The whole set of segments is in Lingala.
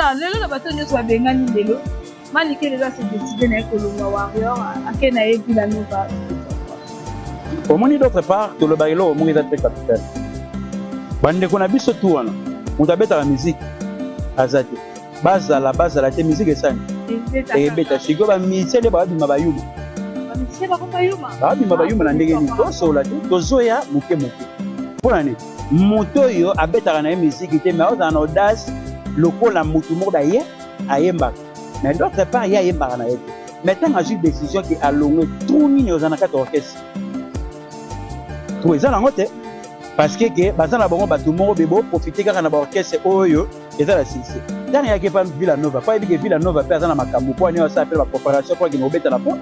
attends, le bateau ne soit bengani lelo. Maliki les gars se décider na Kolomba Warrior akena et puis la nova. Au moins d'autre part, tout le bailo au moins est très capital. Bande qu'on a vu ce tour là. On t'a bête à la musique. Azati. Base à la musique et ça. Et bête à chigo ba misé les ba bima bayuma. Ba misé ba bayuma. Ba bima bayuma na ndenge ni to so la to zoya muke muke. Pour l'année. Moto yo a bête à la musique était mais en audace lokola mutu mo ba ye ayemba. Mais d'autre part, il y a un baranaïde. Maintenant, il y a une décision qui a longué trop mignon dans le orchestre. Tout ça, parce que les gens ont profité de l'orchestre et ça, c'est dans il y a pas Villanova, pas Villanova, pas dans la Macambo, pour aller faire la préparation pour qu'ils mettent la peau.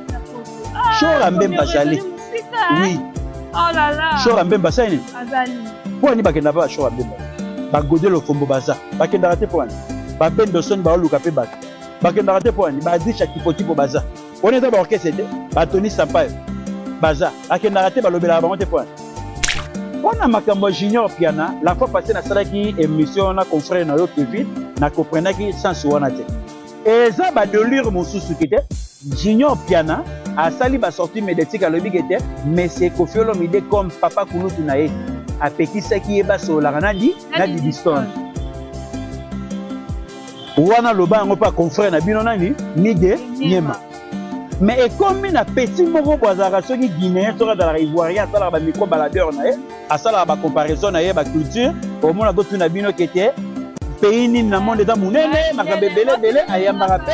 Chora Mbemba Sali. Oui. Oh là là. Chora Mbemba Sali. Azali. Pour aller pas pas Chora Mbemba. Ba godé le fombo baza. Ba kenda raté pour aller. Ba Benderson ba luka pe bat. Bakenda raté pour ani bazi chaque tipo baza. On est dans l'orchestre ba Tony Sampaio baza. Bakenda raté ba lobela ba monte pour. On a makambo junior piana la fois passée na sala ki émission na confrère na yo Kevin na comprendre ki sans wana te. Et ça ba delire mosusu ki te junior piana a sali ba sorti médiatique à lobi ki te mais c'est Koffi Olomide comme papa kulutu na ye a pekisa ki eba so la ranadi na Dibiston. Wana loba ngo pa confrère na bino nani Mide Nyema. Mais et comme na petit moko boazara soki guinéen sera dans la ivoirien sala ba micro baladeur na ye a sala ba comparaison na ye ba culture au monde do tuna bino qui était pays ni na monde da munene makambe belé ayamba rapé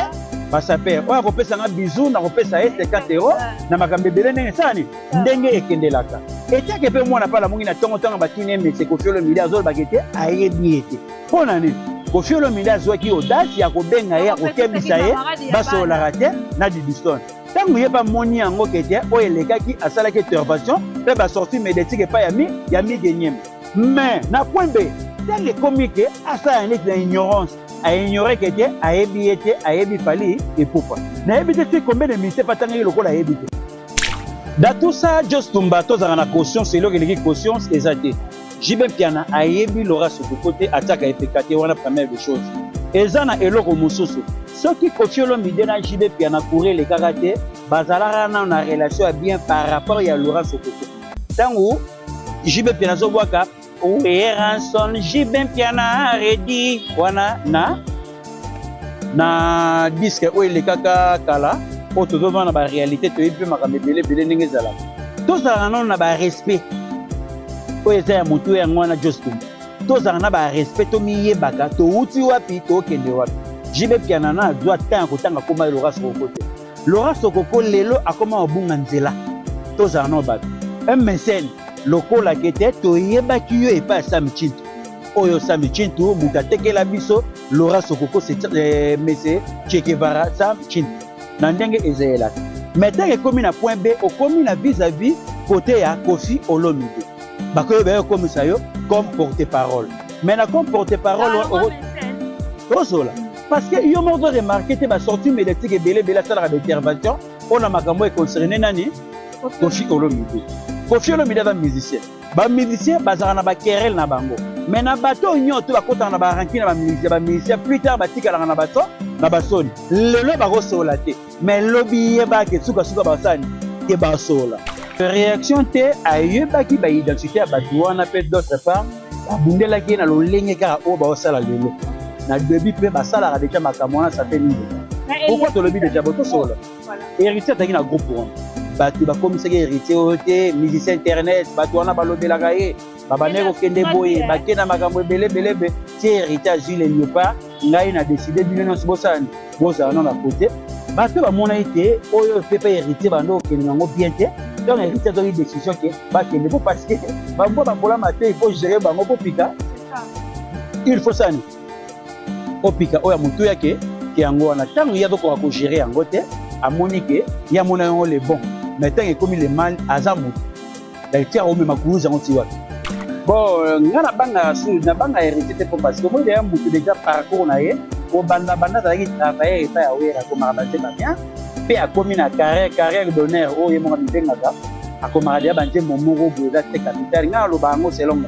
ba saper o ko pesa nga bisou na ko pesa 50 € na makambe belé ndenge sani ndenge ekendelaka et que pe mwana pala mungi na tongo ba tine mais c'est Koffi Olomide azol ba kete ayebi ete pona ni Koffi Olomide azwaki audace ya ko benga ye ko kebisa ye baso la raté na Dibiston. Tant que pas moni yango kete o elekaki asala ki intervention pe ba sorti médiatique pa yami Nyema. Mais na point B tel comique asa une ignorance a ignorer kete ayebi ete ayebi fali et pourquoi. Na yebi te combien de ministères patangi lokola yebi te. Dans tout ça just tumba to za na caution c'est là que les cautions ezate. JB Piana ayebi Laura sur côté attaque à FKT wana première des choses. Ezana eloko mususu. Ce qui Koffi Olomide na JB Piana courir les karaté, bazala na relation bien par rapport à Laura Sokoko. Tango JB Piana zo boaka o Ranson JB Piana ready wana na disque o le kaka kala o to do na ba réalité to ipe makambe belé ndenge zala. To za na ba respect. O eza mutu ya ngwana Justin. To za na ba respect to miyebaka to uti wapi to kende wapi. JB Piana na doit tant kotanga koma Laura Sokoko. Laura Sokoko lelo akoma obunga nzela. To za na ba. Un mécène lokola kete to yebaki yo e pa Sam Chintu. Oyo Sam Chintu mutateke la biso Laura Sokoko c'est monsieur Che Guevara Sam Chintu. Na ndenge ezela. Maintenant ekomi na point B, okomi na vis-à-vis côté ya Koffi Olomide. Bakoyo ba comme ça yo comme porte-parole. Maintenant comme porte-parole tozola parce que yo mo remarquer te ba sorti médiatique et belé sala d'intervention on a makambo e concerné nani Koffi Olomide. Koffi Olomide ba musicien. Ba musicien bazara na ba querelle na bango. Mais na bato nyoto ba kota na ba ranking na ba musicien plus tard ba tika na bato na ba soni. Lelo ba ko sola te. Mais lobby ba ke suka ba sani ke ba sola. Réaction te ayeba ki ba identité ba douana peut d'autre part abundela ki na lolenge ka o ba osala lelo. Na début pe ba sala ka déjà makamona ça fait nini. Pourquoi to lobby déjà boto sola? Héritier tangi na groupe one. Batu ba komisa ke héritier ote musicien internet batu wana ba lobela ka ye. Baba neko kende boye ba kena makambo belé ti héritier Jules Léopard ngai na décider bino non bosani. Boza non na côté. Batu ba mona ite oyo pepe héritier bando kende ngo bien te. Donc héritier a une décision que ba kende po parce que ba mbo ba bola maté il faut gérer bango po pika. Il faut ça ni. Opika oya mutu yake ki yango wana tango ya doko ko gérer yango te amoni ke ya mona yango le bon mais tango comme le mal azamu da tia o me makuru zango ti wapi bon ngana banga su na banga héritier te po parce que moi ya mutu déjà parcours na ye o banda za ki travailler et ya wera ko marabate ba bien pe a komi na carrière d'honneur o ye mo ndenga ga akomara dia banje momoro boza te capital ngana lo bango selon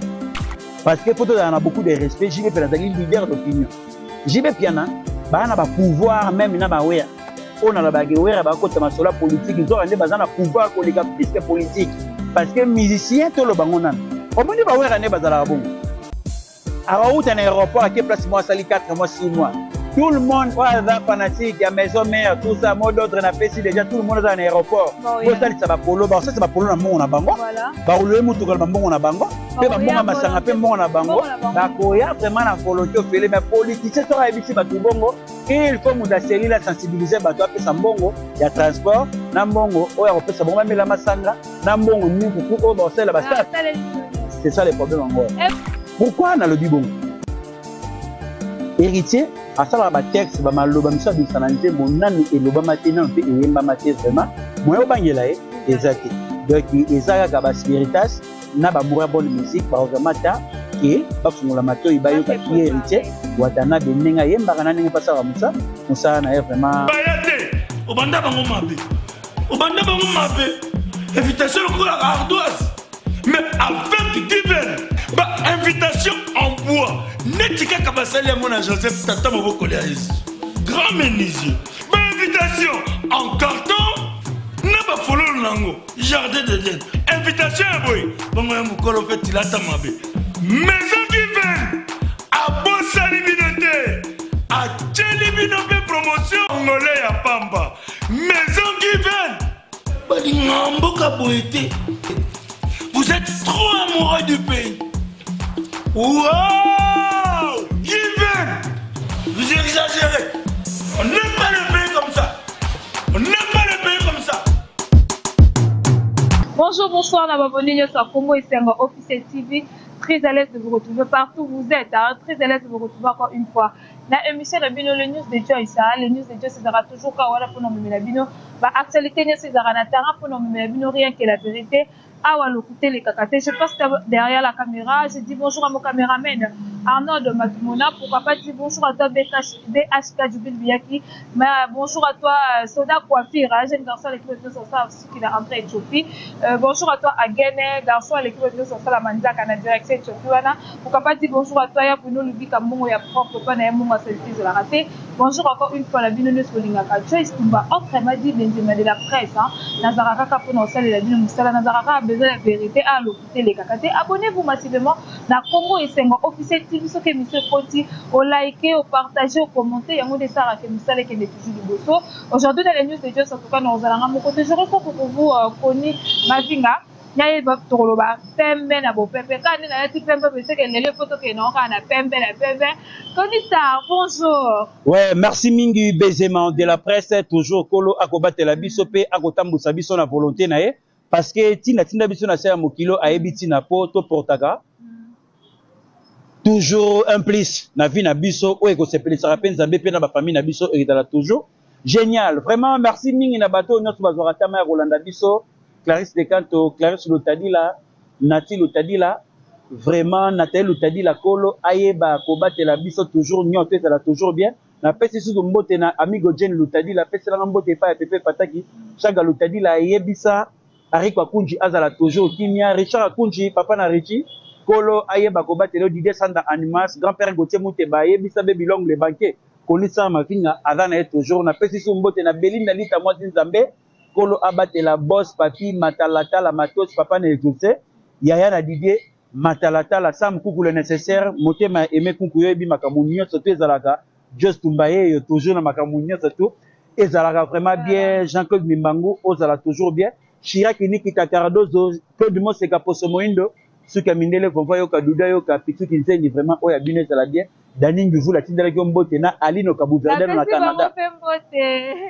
parce que poto na beaucoup de respect JB Piana leader d'opinion. JB Piana bana ba pouvoir même na ba wera on a la baguette ba kota masolo politique ils ont ande bazana pouvoir ko lika plus que politique parce que musicien to lo bango nan o moni ba wera ne bazala bongo awa uta na aéroport à quelle place moi sali 4 mois 6 mois tout le monde va fanatique ya maison mère tout ça mot d'ordre na pesi déjà tout le monde dans l'aéroport ko sali ça ba polo ba ça ba polo na mongo na bango ba olo mutu ko ba mongo na bango pe ba mongo masanga pe mongo na bango ba ko ya vraiment na folotio fele mais politicien to ra ebisi ba tu bongo il faut muda seli la sensibiliser ba to apesa mbongo ya transport na mbongo oya ko pesa bongo mela masanga na mbongo mutu ko ba sala ba ça c'est ça les problèmes encore pourquoi na le bibongo héritier à ça ba texte ba maloba misa bisanante monani eloba matena pe eyemba mate vraiment moyo bangela ezaki donc ezaka ka ba spiritas na ba moura bonne musique ba ozamata et ba fungula matoyi ba yoka ki héritier watana benenga yemba kana ninga pasa wa musa na vraiment bayate obanda bango mabe invitation ko ardoise mais avec given ba invitation en bois netika kabasali mon Joseph tata maboko le grand menuisier ba invitation en carton na ba follow nango jardin d'Eden invitation boy bongo ya mukolo fait tilata mabe maison given a bosali binote a cheli binote promotion ngolé ya pamba maison given ba dingambo ka boité. Vous êtes trop amoureux du pays. Wow! Given! Vous exagérez. On n'aime pas le pays comme ça. On n'aime pas le pays comme ça. Bonjour, bonsoir, Nababonini, sur Congo et Sengo Officiel TV. Très à l'aise de vous retrouver partout où vous êtes. Hein? Très à l'aise de vous retrouver encore une fois. La émission de Bino, le news de Joyce. Les news de Joyce, c'est toujours quand on a pour nous la Bino. Actualité, c'est pour nous la Bino, rien que la vérité. Les kakaté. Je passe derrière la caméra, je dis bonjour à mon caméraman Arnaud de Matumona. Pourquoi pas dire bonjour à toi BHK Djubil Biaki. Mais bonjour à toi Soda Coiffure, jeune garçon à l'équipe de Sosa aussi qui est rentré Éthiopie. Bonjour à toi Agene, garçon à l'équipe de Sosa la Mandia Canada direction Éthiopie. Pourquoi pas dire bonjour à toi Yapuno Lubika Mongo ya propre pas na Mongo celle-ci de la raté. Bonjour encore une fois la Binoneus Kolingaka Joyce Kumba autrement dit Benzema de la presse hein. Nazaraka pour nous saluer la Binoneus Nazaraka besoin de la vérité à l'écouter les kakaté. Abonnez-vous massivement dans Congo et Sengo Officiel TV ce que monsieur Poti au liker, au partager, au commenter. Il y a des sarah que nous savons qu'il est toujours du bosso. Aujourd'hui dans les news de Dieu, en tout cas nous allons mon côté. Je reçois pour vous Koni Mavinga. Nyaye ba toloba pembe na bo pepe kana na yati pembe parce que les photos que non kana pembe la pembe. Koni ça bonjour. Ouais, merci mingi Benzema de la presse toujours kolo akobate la biso pe akotambusa biso na volonté na ye. Parce que tina biso na sa mokilo ayebi na poto portaka toujours un plus na vie na biso o eko sepelisa pe nzambe pe na ba famille na biso etala toujours génial vraiment merci mingi na bato nyonso bazwaka tama ya kolanda biso Clarisse Decanto Clarisse Lotadila Nati Lotadila vraiment Nathalie Lotadila kolo ayeba kobatela biso toujours nyonso etala toujours bien na pesi susu mbote na amigo Jane Lotadila pesi la mbote pa ya pepe pataki chaque Lotadila ayebisa Ariko Akunji azala toujours kimia Richard Akunji papa na Richi kolo ayeba kobatelo Didier Sanda Animas grand-père Gauthier Mouteba ayebisa baby long le banquier konisa mafinga azana est toujours na pesi sumbote na Belinda Lita mwasi Nzambe kolo abatela boss papi matalata la matos papa na Etuse yaya na Didier matalata la sam kuku le nécessaire motema aimé kuku yebi makamunyo surtout ezalaka just tumbaye yo toujours na makamunyo surtout ezalaka vraiment bien Jean-Claude Mimbangu ozala toujours bien Chirac Nikita Cardozo, peu de monde c'est Caposo Moindo, ce qui a miné le convoi au Kaduda, au Capitu, qui dit vraiment, oh, il y a bien la bien. Dani Ndjoufou, la Tindale Gombote, na Alino Kabou Verde, dans le Canada.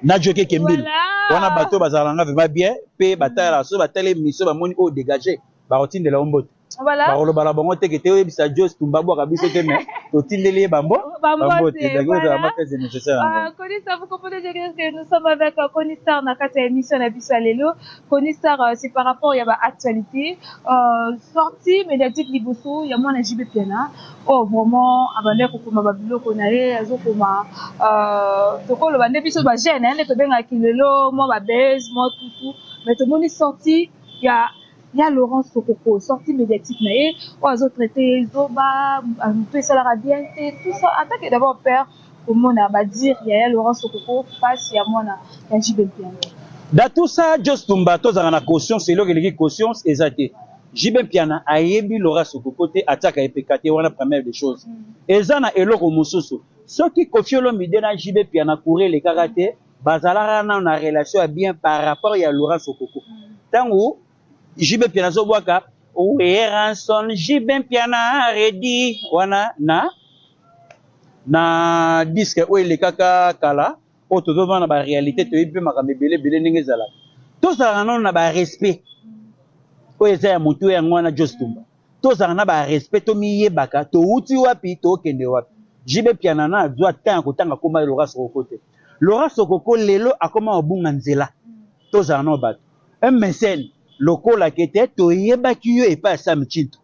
Na Djoké Kembil. On a bateau, Bazaranga, va bien, paye, bataille, la sauce, bataille, mission, bamoni, oh, dégagé, barotine de la Ombote. Voilà. Barolo Balabongo, te que te bisa Jos, Tumbabo, Rabiso, Teme, Totindele, Bambo, Bambo, c'est nécessaire. Konista, vous comprenez que nous sommes avec Konista, on a quatre émissions à Bissalelo. Konista, c'est par rapport à l'actualité. Sortie médiatique Liboso, il y a moins de JB Piana. Oh, vraiment, avant de couper ma babilo, qu'on allait, à Zokoma, Toko, le bandé, puis sur ma gêne, hein, les copains à Kilelo, moi, ma baise, moi, tout. Mais tout le monde est sorti, il y a Laurence Sokoko, sortie médiatique, mais aux autres traités, Zoba, tout ça, la radiante, tout ça. Attaque d'abord, père, comment on va dire il y a Laurent Sokoko face à moi na JB Piana. Dans tout ça, Just Tumba, tous en a conscience, c'est là que les conscience exacte. JB Piana a yebi Laurent Sokoko te attaque à EPKT, on a première des choses. Et ça na eloko mususu. Ceux qui confient l'homme de na JB Piana courir les karaté, bazalara na una relation bien par rapport à Laurent Sokoko. Tant où JB Piana zo boaka, ou Ranson JB Piana ready wana na disque où les kaka kala. Auto devant la réalité, tu es bien ma bébé belé zala. Tout ça on a ba respect. O eza mutu ya ngwana Just Tumba. Tout ça on a ba respect to miye baka to uti wapi to kende wapi. JB Piana na doit tant ko tanga koma Laurent Sokoko te. Laurent Sokoko lelo akoma obunga nzela. Tout ça on ba. Un mécène lokola kete to yeba kiyo e pa Sam Chintu.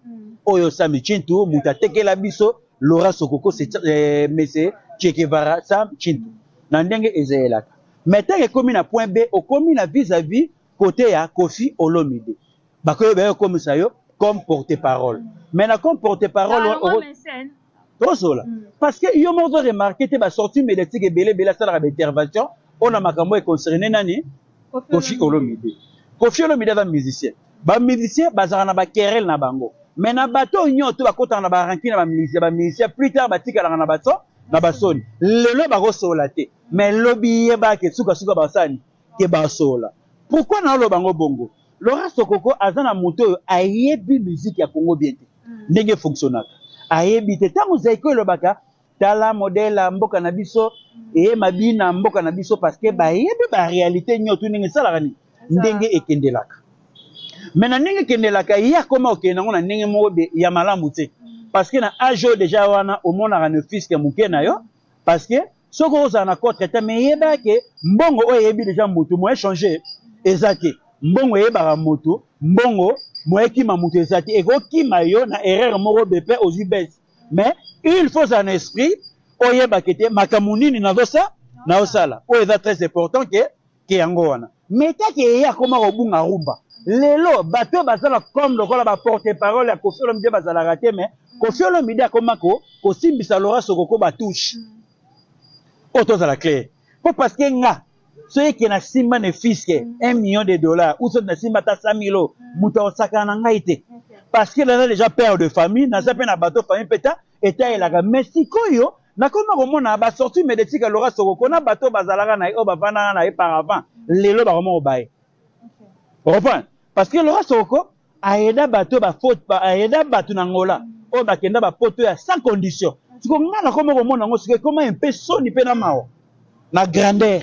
Oyo Sam Chintu muta tekela biso Laurent Sokoko c'est monsieur Che Guevara Sam Chintu. Nandenge ezeyelaka. Maintenant que comme na point B, au comme na vis-à-vis côté ya Kofi Olomide. Bakoyo be comme ça yo comme porte-parole. Maintenant comme porte-parole parce que yo mo remarquer te ba sorti médiatique et belé sala d'intervention, on a makambo concerné nani Kofi Olomide. Kofi Olomide va musicien. Ba musicien bazara na ba querelle na bango. Maintenant bato nyoto ba kota na ba ranking na ba musicien plus tard ba tika na bato na basoni lelo bakosola te mais lobi yeba ke suka basani ke basola pourquoi na lo bango bongo Laurent Sokoko azana moto ayebi musique ya Congo bien te ndenge fonctionnaka ayebi te tango zaiko lobaka tala modèle mboka na biso e mabina mboka na biso parce que ba yebi ba réalité nyoto ndenge sala ni ndenge ekendelaka maintenant ndenge ekendelaka ya koma okena ngona ndenge mo ya malamu te. Parce que na ajo déjà wana au monde a ne fils que mukena yo parce que ce que vous en a contre mais yeba ke mbongo o yebi déjà mutu mo changer ezaki mbongo yeba moto mbongo mo ekima mutu ezaki e ko kima yo na erreur moko bepé aux ubes mais il faut un esprit o yeba kete makamunini na dosa na osala o est très important que yango wana mais ta ke ya koma robunga rumba lelo bato bazala comme lokola ba porte-parole ya Kofi Olomide bazala raté mais Kofi Olomide akomako ko simbisa Laurent Sokoko ba touche auto za la clé parce que nga ceux qui na simba ne fisque $1 million ou ceux na simba ta 100 000 muta osaka na ngaite parce que là déjà père de famille na zape na bateau famille peta eta elaka Mexico yo na koma komona ba sorti médiatique à Laurent Sokoko na bateau bazalaka na o ba vana na par avant lelo ba komo baye reprend parce que Laurent Sokoko aida bateau ba faute aida bateau na ngola o ba kenda ba poto ya sans condition tiko ngana komo komona ngo sike comment un peu soni pe na mao na grandeur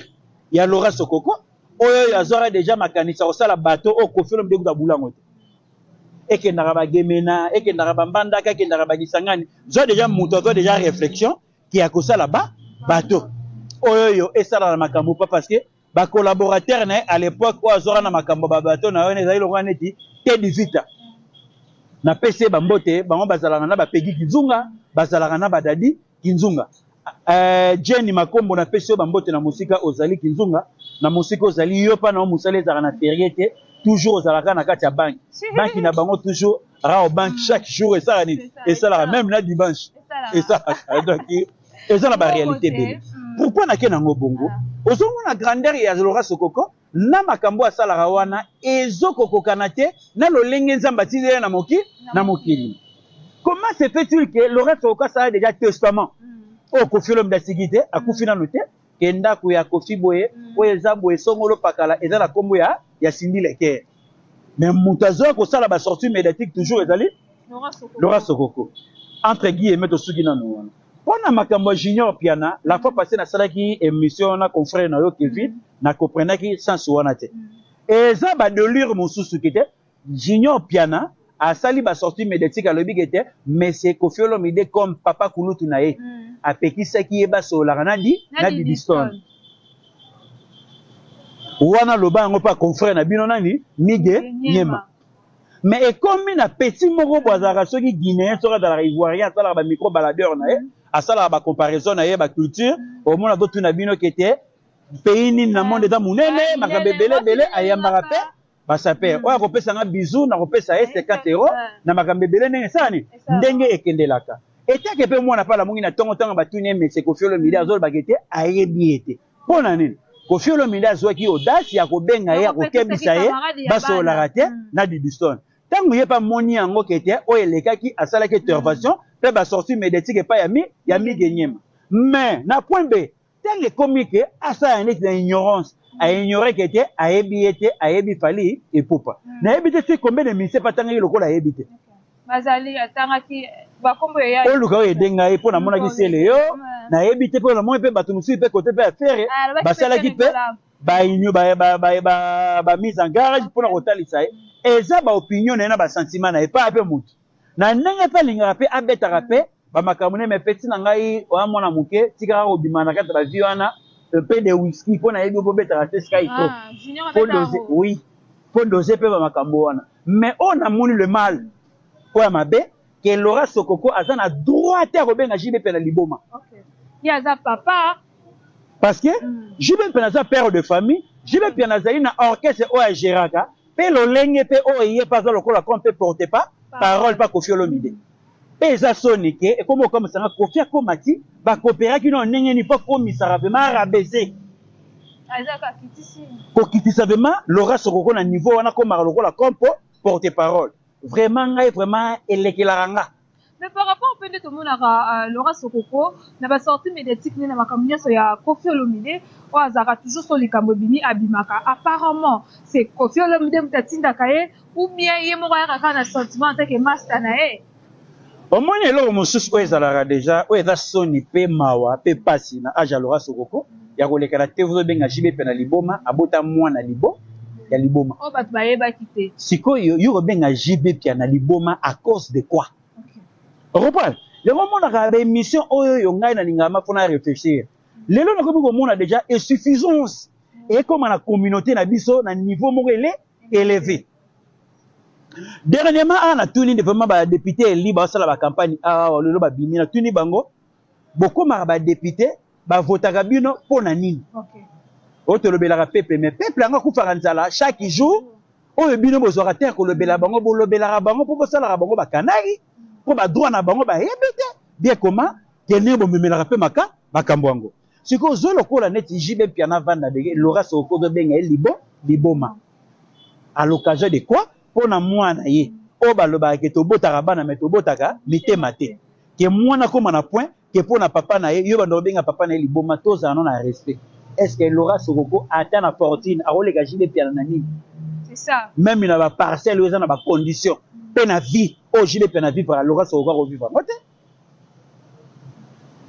ya Laurent Sokoko oyo ya zora déjà makanisa osala bateau o Kofi Olomide kuta bulango et que na ba gemena et que na ba mbanda ka ke na ba gisangani zo déjà muto zo déjà réflexion qui a kosala ba bateau oyo yo esala na makambo pas parce que ba collaborateur na à l'époque o azora na makambo ba bateau na yo ezali lokwa neti te 18 na PC bambote bango bazalaka na ba Pegi Kinzunga bazalaka na badadi Kinzunga Jenny Makombo na PC bambote na musika ozali Kinzunga na musika ozali yo pa na musale ezaka na férié toujours ozalaka na kati ya banque banque na bango toujours ra au banque chaque jour et ça la même na dimanche et ça donc et ça la réalité belle pourquoi na kenango bongo ozongo na grandeur ya Laurent Sokoko na makambo asala wana ezokokokana te na lolenge nzamba tizela na mokili comment se fait-il que Laurent Sokoko ça a déjà testament o Kofi Olomide sigité akufi na note kenda ku ya Kofi boye o ezambo esongolo pakala ezala kombo ya Cindy Leker mais mutazo ko sala ba sortie médiatique toujours ezali Laurent Sokoko entre guillemets to sugina no wana pona makambo Junior Piana la fois passée na salaki émission na confrère na yo Kevin na comprenaki sans wana te eza ba de lire mosusu kete Junior Piana a sali ba sortie médiatique à lobi kete mais c'est Kofi Olomide comme papa kulutu na ye a pekisaki eba sola na di diston wana loba ngo pa confrère na bino nani Mige Nyema mais et comme na petit moko bozaka soki guinéen soka dans la ivoirien sala ba micro baladeur na ye asala ba comparaison na ye ba culture au monde d'autres na bino qui était pays ni na monde dans munene makambe belé ayamba pe ba saper o akopesa nga bisou na kopesa ye 50 € na makambe belé ndenge sani ndenge ekendelaka etake pe mwana pala mungi na tongo tongo batuni mais c'est Koffi Olomide azol bagete ayebi ete pona nini Koffi Olomide azwaki audace ya kobenga ye akokebisa ye basolaka te na Dibiston tango ye pa moni yango kete o elekaki asalaki intervention pe ba sortie médiatique pa ya mi genyema mais na point B tango ekomi ke asala neti na ignorance a ignoré kete ayebi ete ayebi fali epupa na yebi te c'est combien de ministères patanga lokola ayebi te bazali atangaki bakombo ya oluka oyo edenga ye mpo na monaki sele yo nayebi te mpo na moi mpe bato mosusu mpe kote mpe affaire basalaki mpe bamise en garage mpo na kotalisa ye eza baopinion na ye na basentiment na ye pa mpe motu na ndenge mpe alingaka mpe abetaka mpe bamakambo ne me mpe ntina ngai oya mwana moke tikaka kobima na kati ya bavi wana mpe de whisky mpo nayebi obetaka te sika ito mpo doze mpe bamakambo wana mais oyo namoni le mal oya mabe ke Laurent Sokoko aza na droit te akobenga JB mpe na liboma ye aza papa parce que JB mpe naza père de famille JB mpe nazali na orchestre oyo agéraka mpe lolenge mpe oyo ye mpe aza lokola comme mpe porte pas parole pa Koffi Olomide mpe eza soni ke ekomi okomisanga Koffi akomati bakooperaki no ndenge ni mpo komisaka vraimen arabese kokitisa vraimen Laurent Sokoko na niveau wana komaka lokola comme porte parole vraiment ngai vraiment elekelaka nga mais par rapport au fait de tout le monde à Laurent Sokoko na ba sortie médiatique na makambo nyonso ya Koffi Olomide o azaka toujours sur likambo bini abimaka apparemment c'est Koffi Olomide mutatindaka ye ou bien ye moko ayaka na sentiment en tant que master na ye omoni eloko mosusu oyo ezalaka deja oyo eza soni mpe mawa mpe pasi na age ya Laurent Sokoko ya kolekana te ozobenga JB mpe na liboma abota mwana ya liboma o bato bayebaki te sikoyo yo kobenga JB pia na liboma à cause de quoi reprendre yango monaka baémission oyo yo ngai nalingaka mafona réfléchir lelo nakomi komona déjà insuffisance ekoma na communauté na biso na niveau moko élevé dernièrement ana tuni de vraiment badéputé eli basala bacampagne awa lelo babimi na tuni bango bokomaka badéputé bavotaka bino mpo na nini oyo tolobelaka peuple mais peuple yango akufaka nzala chaque jour oyo bino bozwaka te kolobela bango bolobelaka bango mpo bosalaka bango bakanaki mpo badroit na bango bayebi te bien koma kene bomemelaka mpe makambo yango sikoyo ozwa lokola neti JB mpe na vanda bege Laurent Sokoko ozobenga ye liboma à l'occasion de quoi mpo na mwana ye oyo balobaka ke tobotaka bana me tobotaka mitema te ke mwana koma na point ke mpo na papa na ye yo banda kobenga papa na ye liboma tozala no na respect est-ce que Laurent Sokoko ata na fortune akoleka JB mpe na nini c'est ça même na baparcelle oyo eza na bacondition mpe na vie oyo JB mpe na vivre Laurent Sokoko akovivre yango te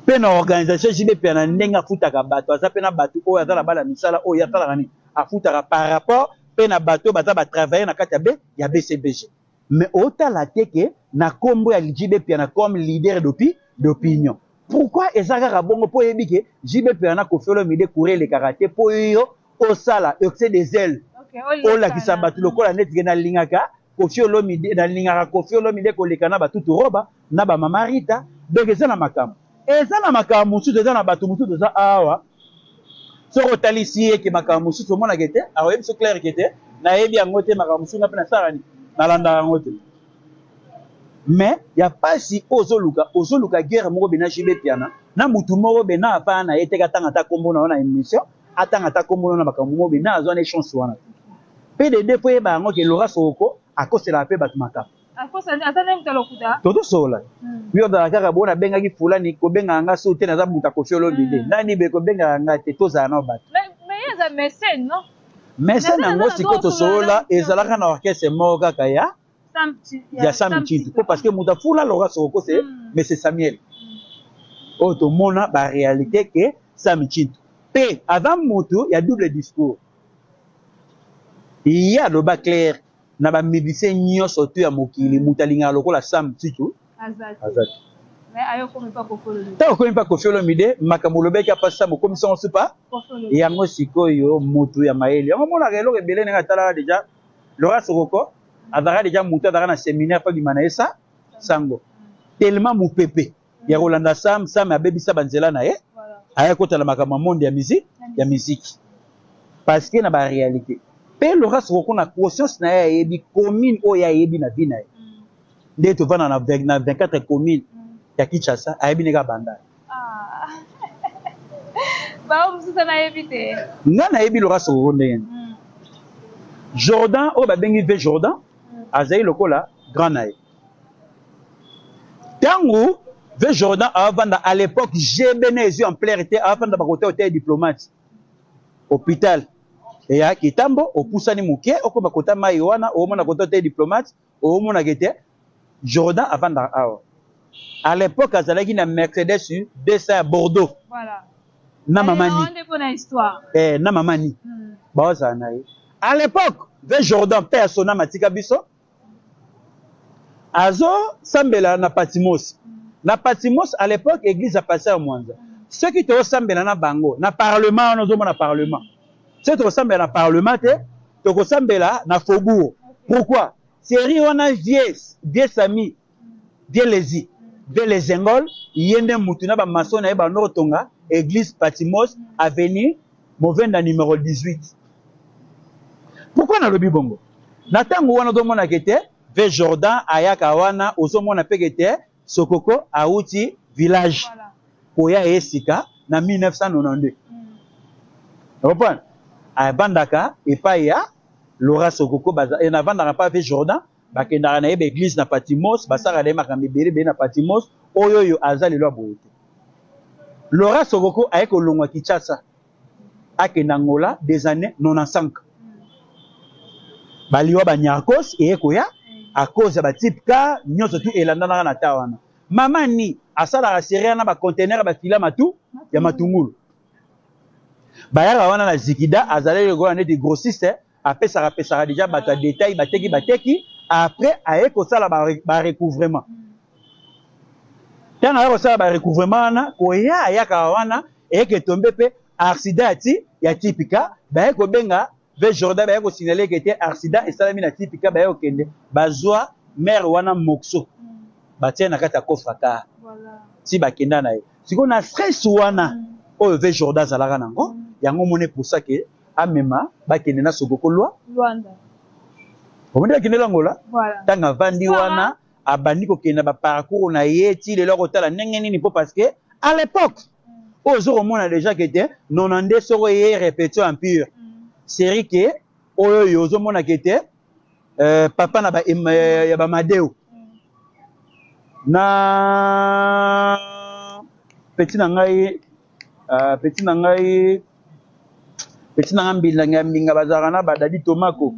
mpe na organisation JB mpe na ndenge afutaka bato aza mpe na bato oyo aza na bala misala oyo asalaka nini afutaka par rapport mpe na bato oyo baza batravailler na kati ya BCBG mais otala te ke na kombo ya JB mpe na comme leader d'opinion pourquoi eza kaka bongo mpo oyebi ke JB mpe na Koffi Olomide courrier elekaka te mpo yo osala excès des ailes olakisa bato lokola neti ke nalingaka Koffi Olomide koleka na batutu roba na bamama Rita donc eza na makambo mosusu eza na bato mosusu eza awa soki otalisi ye ke makambo mosusu omonaka te aoyebi biso claire ke te nayebi yango te makambo mosusu nga mpe nasalani nalandaka yango te mais ya pasi ozoluka guerre moko bena JB piana na mutu moko bena apana na ye te katanga ta kombo na émission atanga ta kombo na makambo moko bena azwa na chance wana PDD po yeba yango ke Laurent Sokoko akosela pe bato makambo totosola yo ozala kaka bona bengaki fulani kobenga nga so te naza mutu Koffi Olomide nani be kobenga nga te tozala na bato mécène yango sikoyo tosola ezalaka na orchestre moko kaka ya Sam Chintu parce que muta fula Laurent Sokoko c'est mais c'est Samuel oyo tomona baréalité ke Sam Chintu mpe avant moto ya double discours ye aloba claire na bamusicien nyonso to ya mokili moto alingaka lokola Sam Chintu azati ntango okomi mpa Koffi Olomide makambo olobeki apasisa mokomisa ngo supa yango sikoyo moto ya mayele yango monaka eloko ebele ndenge atalaka deja Laurent Sokoko azalaka deja moto azalaka na séminaire mpo bima na ye sango tellement mopepe ya kolanda Sam abebisa banzela na ye aya kotala makambo ya monde ya musique parce que na baréalité mpe Laurent Sokoko na conscience na ye ayebi commune oyo ayebi na vie na ye nde tovanda na 24 commune ya Kinshasa ayebi neka banda. Ba mususa na yebite. Nga na yebi Laurent Sokoko ndenge. Jordan o ba bengi ve Jordan azali lokola grand nae. Tango ve Jordan avant à l'époque j'ai bénéficié en plein été avant de côté hôtel diplomate hôpital et ya kitambo opusani muke okoma kota mai wana o mona côté hôtel diplomate o mona kete Jordan avant da à l'époque azalaki na Mercedes 200 à Bordeaux. Voilà. Na mamani. On est pour une histoire. Na mamani. Ba ça na à l'époque ve Jordan père sona matika biso azo sambela na Patmos. Na Patmos à l'époque église a passé à Mwanza. Ceux qui te sambela na bango na parlement on na parlement. Ceux qui te sambela na parlement te sambela na faubourg. Pourquoi? Série on a vieux sami, vieux lezi, vieux les Engol, yende mutuna ba maçon na ba notonga église Patmos avenue Movenda numéro 18. Pourquoi na lobi bongo? Na tango wana do mona kete ve Jordan ayaka wana ozomona pekete Sokoko auti village koya esika na 1992. Comprendre? Abandaka epai ya Laurent Sokoko baza et navandaka pa ve Jordan bakendaka na yeba église na Patmos basaka na makambe bele na Patmos oyo azali lo boyete. Laurent Sokoko ayeko longwa Kinshasa akenda Angola des années 95. Baliwa banyakos eyekoya à cause ba type ka nyoso tu elandana na tawana mama ni asala raseriya na ba conteneur ba fila matu ya matungulu bayara wana na zikida azaleli lokola neti grossiste apesaka déjà bata détail bateki après ayeko sala ba recouvrement tana ayeko sala ba recouvrement na koya ayaka wana eyeke tombe pe accident ya typique bayeko benga ve Jordan ba yako signaler que était accident et salami na typique ba yako kende bazwa mère wana mokso batia na kata coffre ka voilà si ba kenda na ye siko na stress wana o ve Jordan zalaka nango yango mone pour ça que amema ba kende na Sokoko Luanda omoni kende langola voilà tanga vandi wana abandi ko kenda ba parcours na ye ti le loko tala ndenge nini po parce que à l'époque ozo mona déjà que était 92 soro ye répété en pur série que oyo yozo mona kete papa na ba ya ba Madeo na petit na ngai mbila ngambi bazara na ba Dadi Tomako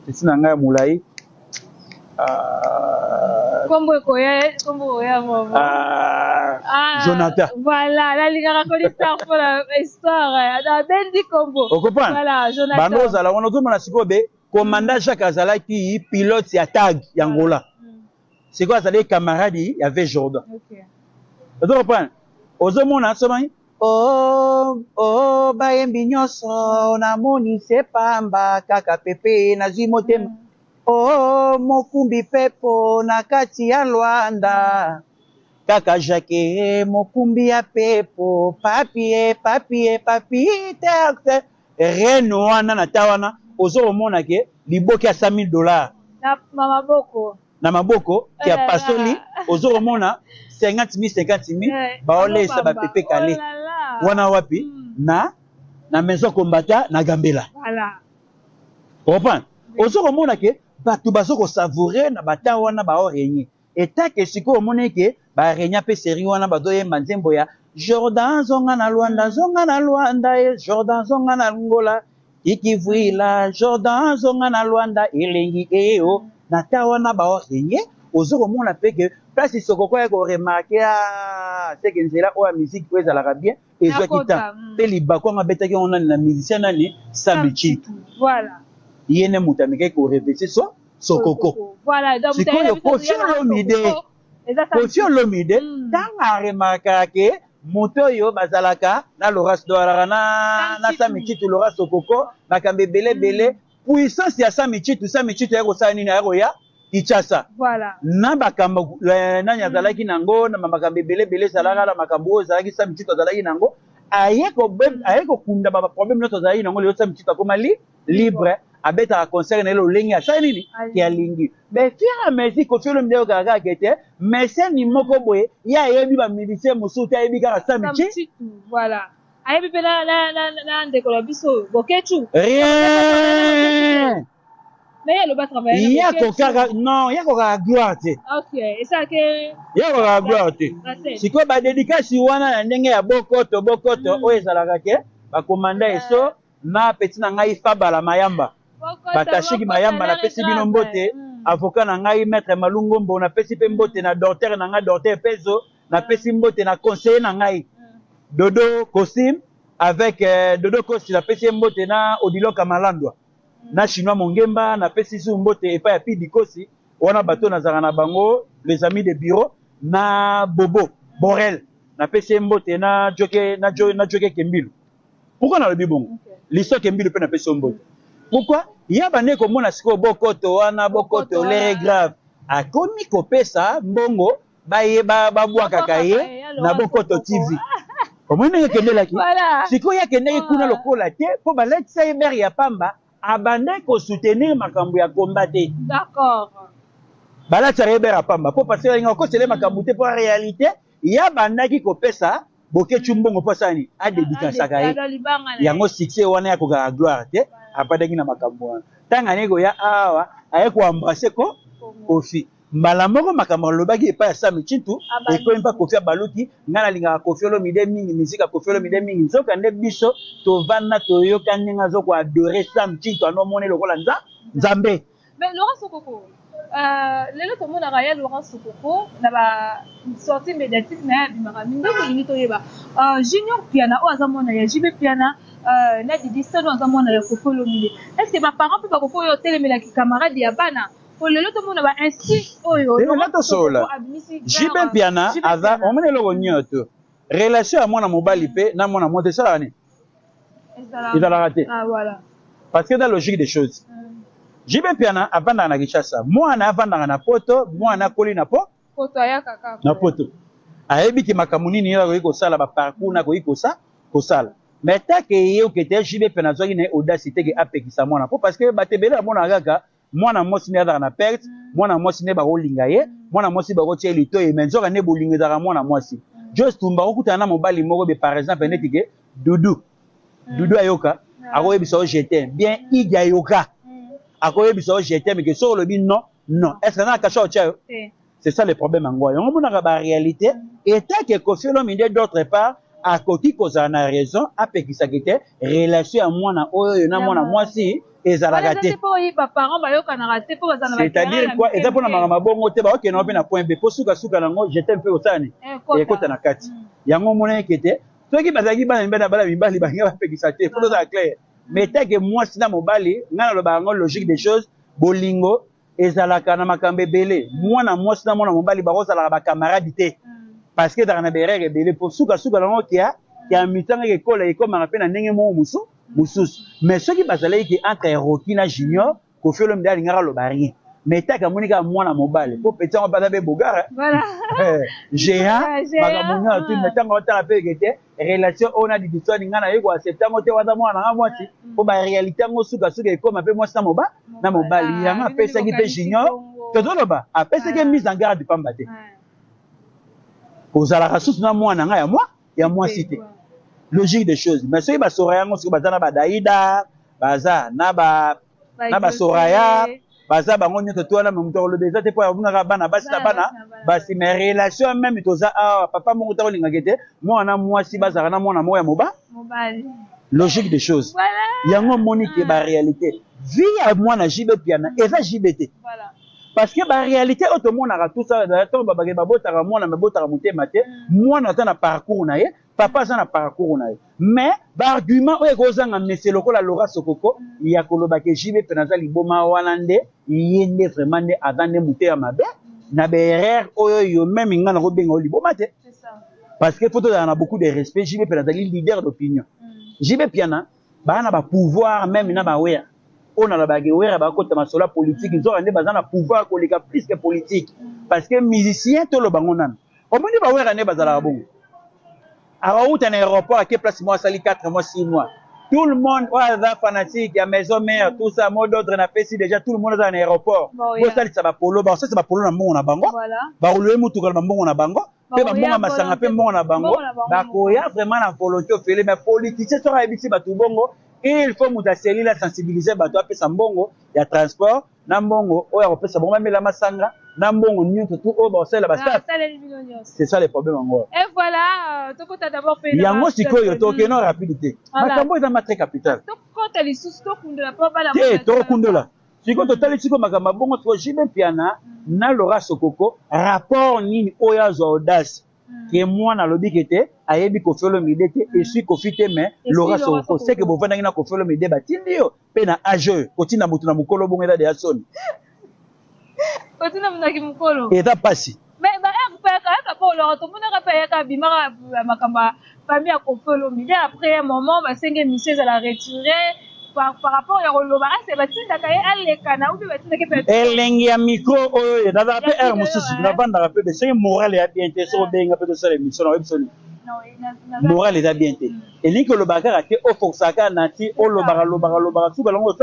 petit na ngai mulai Kombo ya Jonathan. Voilà, la liga raconte pour la histoire. Da bendi kombo. Voilà, Jonathan. Bano zala wana zo mona sikobe commandant Jacques Azalaki pilote ya tag ya Angola. C'est quoi ça les camarades ya ve Jordan. OK. Vous comprenez? Ozo mona somai bayembi nyoso na moni sepamba kaka pepe na zimotema. Mokumbi pepo na kati ya Luanda kaka Jacques mokumbi ya pepo papier te reno wana na tawana ozo mona ke liboki ya $100,000 na maboko ki ya pasoli ozo mona 50,000 baolesa ba pepe kale wana wapi na maison combattant na Gambela voilà comprendre ozo mona ke batu bazoko savourer na bata wana ba orenye eta ke siko omone ke ba renya pe seri wana badoye manzembo ya Jordan zonga na Luanda Jordan zonga na Angola ikivuila Jordan zonga na Luanda elengi eo na ta wana ba orenye ozoko mona pe ke place Sokoko ya ko remarquer c'est que nzela o musique ko ezala bien et zo kita pe libako ngabetaki ona na musicien nani Sabichitu voilà yene mutamike ko revêtir Sokoko voilà donc Kofi Olomide tanga remarquer que moto yo bazalaka na Laurent na Sabichitu Laurent Sokoko makambe bele puissance ya Sabichitu ya ko sa nini ya Kinshasa voilà na bakambo nani azalaki nango na makambe bele salaka na makambo azalaki Sabichitu azalaki nango ayeko kunda ba problème notre azalaki nango le Sabichitu akoma libre abeta concert na lo lengi asa nini ki alingi mais fia merci Koffi Olomide kaka kete mais c'est ni moko boye ya yebi ba musicien mususu ta yebi kaka Samichi voilà ayebi pe na ndeko la biso Boketu rien mais il va travailler ya ko kaka non ya ko kaka gloire te OK et ça que ya ko kaka gloire te siko ba dédicace wana na ndenge ya bokoto oyo ezalaka ke ba komanda eso na petit na ngai Fabala Mayamba batashiki Mayamba na pesi bino mbote avocat na ngai maître Malungombo na pesi pe mbote na docteur na ngai docteur Pezo na pesi mbote na conseiller na ngai Dodo Kosim avec Dodo Kosi na pesi mbote na Odilo Kamalandwa na chinois Mongemba na pesi su mbote epa ya Pidi Kosi wana bato na zanga na bango les amis de bureau na Bobo Borel na pesi mbote na Joke Kembilu. Pourquoi na le bibongo l'histoire Kembilu pe na pesi mbote pourquoi il y a bande comme na siko bokoto wana bokoto l'air grave a komi kopesa mbongo ba bwa kakaye na bokoto TV comment ne kende laki siko ya kende kuna lokola te po ba letsa emer ya pamba abande ko soutenir makambo ya combattre d'accord bala tsarebe ya pamba po parce que ngako sele makambo te pour réalité il y a bande ki kopesa Boketu mbongo posani a dédicace sakaye yango succès wana ya ko ga gloire te apadaki na makambo wana tanga nego ya awa aye ko embrasser ko Koffi mbala moko makambo lobaki epa ya Samichi tu ekomi mpa Koffi abaluki ngana linga Koffi Olomide mingi musika Koffi Olomide mingi nzoka nde biso tovanda toyoka ndenge zo ko adorer Samichi to anomone lokola nzambe mais Laurent Sokoko lelo tomona raya Laurent Sokoko na ba sortie médiatique na bimaka mingi ko limito yeba Junior Piana o azamona ya JB Piana na Didi Sono azamona ya Koffi Olomide est-ce que ba parents pe ba Koffi yo telemela ki camarade ya bana pour lelo tomona ba insiste oyo lelo sola JB Piana aza omene loko nyoto relation à mwana mobali pe na mwana mote ça ni il a raté ah voilà parce que dans la logique des choses JB Piana avanda na Kinshasa mwana avanda na poto mwana koli na poto ya kaka na poto ayebi ki makamuni ni yako iko sala ba parcours na ko iko sala mais ta ke yo ke te JB Piana zoki na audacité ke apekisa mwana po parce que batebele mwana kaka mwana mosi ne azaka na perte mwana mosi ne bakolinga ye mwana mosi bakotia lito ye mais nzoka ne bolinga ezaka mwana mosi just tumba okutana na mobali moko be par exemple neti ke Dudu ayoka akoyebisa o jeter bien Idi ayoka akoyebisa o jeter mais que sur le bin non est-ce que na kacha o tia c'est ça le problème ngo yo mona ba réalité et tant que Koffi Olomide d'autre part a koki kozana na raison apekisa kete relation ya mwana oyo na mwana mwasi ezalaka te c'est-à-dire quoi eza pona mama bongo te ba okena pe na point B po suka nango jeter un peu osani ekota na kati yango mona ekete soki bazaki bana mbena bala mibali bangi bapekisa te faut ça clair mais tant que mwasi na mobali ngana lo bango logique des choses bolingo ezalaka na makambe belé mwana mwasi na mwana mobali bakozala ba camarade te parce que dans na berere belé pour suka nango kia mitanga ke kola ekoma pe na ndenge mo mususu mais ceux qui bazalaki ki entre Rocky na Junior Koffi Olomide alingaka lo barien mais taka monika mwana mobali po petit on bana be bogara voilà géant bagamunya tu metanga otala pe kete relation ona di disoni ngana yeko accepter ngote waza mwana nga mwati po ba réalité ngo suka ekoma pe mwasi na mobali yanga pesa ki pe Junior tozoloba apesa ke mise en garde pamba te kozala kasusu na mwana nga ya mwasi te logique des choses mais ceux qui ba soraya ngo siko bazana ba Daida baza na ba soraya baza bango nyoto to na mumto lo beza te po ya bunga bana basi na bana basi mais relation même toza papa mo to linga kete mwana mwasi baza na mwana moya mobali logique des choses yango monique ba réalité vie à mwana JB Piana eza JBT voilà parce que ba réalité otomonaka tout ça to babake babotaka mwana mabotaka mutema te mwana ta na parcours na ye papa ça na parcours na ye mais ba argument oyo kozanga monsieur lokola Laurent Sokoko ya koloba ke JB Piana za liboma wana nde yende vraiment nde azande mutema mabe na berere oyo yo même ngana ko benga liboma te c'est ça parce que faut na beaucoup de respect JB Piana za leader d'opinion JB Piana ba na ba pouvoir même na ba weya on a la baguette ba kota masola politique ils ont ande bazana pouvoir koleka plus que politique parce que musicien to lo bango nan o moni ba wera ne bazala bongo awa uta na aéroport à quelle place moi sali 4 mois 6 mois Tout le monde, fanatique, il y a maison mère, tout ça, mot d'ordre, on a fait si déjà tout le monde est dans l'aéroport. Bon, ça va polo, ça va polo dans mon bango. Bah, on lui moutou dans mon bango. Pe ba monga masanga pe monga bango. Ba koya vraiment la volonté au fait, mais politicien sera habitué ba tout bongo. Il faut muta la sensibiliser ba to apesa mbongo ya transport na mbongo oya kopesa bongo mais la masanga na mbongo nyonso tout o ba osala ba staff. C'est ça le problème encore. Et voilà, to kota d'abord fait. Yango sikoyo to ke no rapidité. Makambo eza matre capital. To kota li sous to kundela pa ba la. Eh to kundela. Siko to tali siko makamba bongo to jibe piana na Laura Sokoko rapport nini oya zo audace. Que moi na lobi kete ayebi ko felo midete et suis ko fite mais Laura Sokoko c'est que bo vanda ngina ko felo midete ba tindio pe na age ko tina mutu na mukolo bongo eda de asoni. Ko tina munaki mukolo. Eta pasi. Mais ba ka po Laura to muna ka pa ya ka bimara makamba famille a ko felo midete après un moment ba senge monsieur à la retirer. Par rapport à Roloba, c'est bâti d'Akaye à l'Ekana ou bâti d'Akaye. Elle est micro, oh, dans la paix, elle m'a dit, la bande a rappelé, c'est moral et bien été, sur bien un peu de ça, l'émission, moral et bien été. Et l'île que le bagarre a été au Foxaka, Nati, au Lobara, sous Ballon, au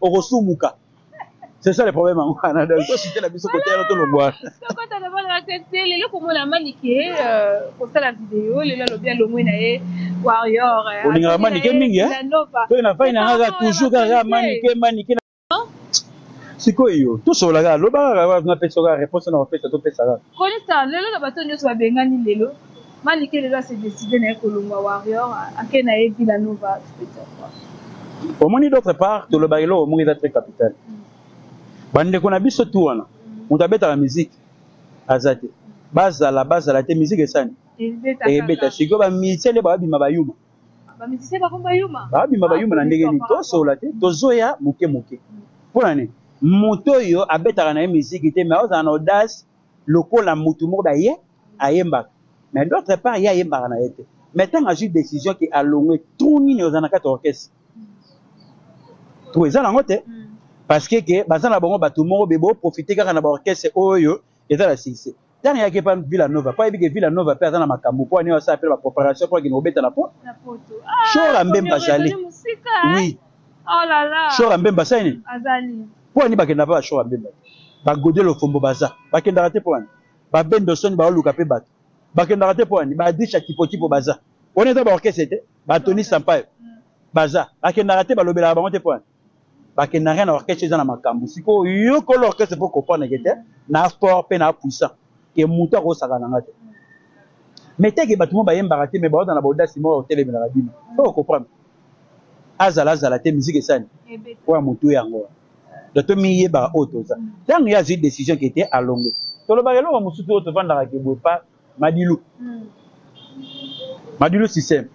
Rosumuka. C'est ça le problème en Canada. Il faut citer la mission côté à le bois. Quand tu as d'abord la tête, les gens comme la maniqué, pour ça la vidéo, les gens bien le moins warrior. On a maniqué mingi, hein? Tu n'as pas une raga toujours à maniqué. C'est quoi yo? Tout sur la gare, le bar va faire sa réponse dans la fête, tout fait ça. Connais ça, les gens bateau ne soit bengani lelo. Maniqué les gens s'est décidé d'aller Colomba warrior à Kenae Villanova. Au moins d'autre part, tout le bailo au moins est très capital. Bande qu'on a biso tout wana on tabeta la musique azate bazala te musique esani et beta chiko ba misele ba bima bayuma na ndenge ni to sola te to zoya muke pona ne moto yo abeta na musique te mais oza na audace lokola mutu mo ba ye ayemba mais d'autre part ya yemba na yete maintenant a juste décision qui a longé tout ni oza na kata orchestre tout ça na ngote. Parce que bazana bango batu moko bebo profiter kaka na ba orchestre oyo eza la succès. Tant ya ke pa Villanova, pa ebi ke Villanova pe azana makambo po ani osa appelle la préparation pour que no beta na po. Na poto. Chora mbemba jali. Oui. Oh là là. Chora mbemba saini. Azali. Po ani bakenda ba chora mbemba. Ba godelo fombo baza. Bakenda raté po ani. Ba bendo son ba oluka pe bato. Bakenda raté po ani. Ba disha tipo baza. On est dans ba orchestre te. Ba Tony Sampaio. Baza. Bakenda raté ba lobela ba monte po ani. Parce n'a rien à orchestre dans la makambu. Si ko yo ko l'orchestre pour comprendre que na fort pe na puissant que muto ko saka na ngate. Mais te que batumo ba yemba raté mais ba dans la boda si mo hotel na rabino. Faut comprendre. Azala te musique sani. Wa muto yango. De to mi yeba auto ça. Tant il y a une décision qui était à longue. To le bagalo wa musutu auto vanda ka bo pa Madilu. Madilu système.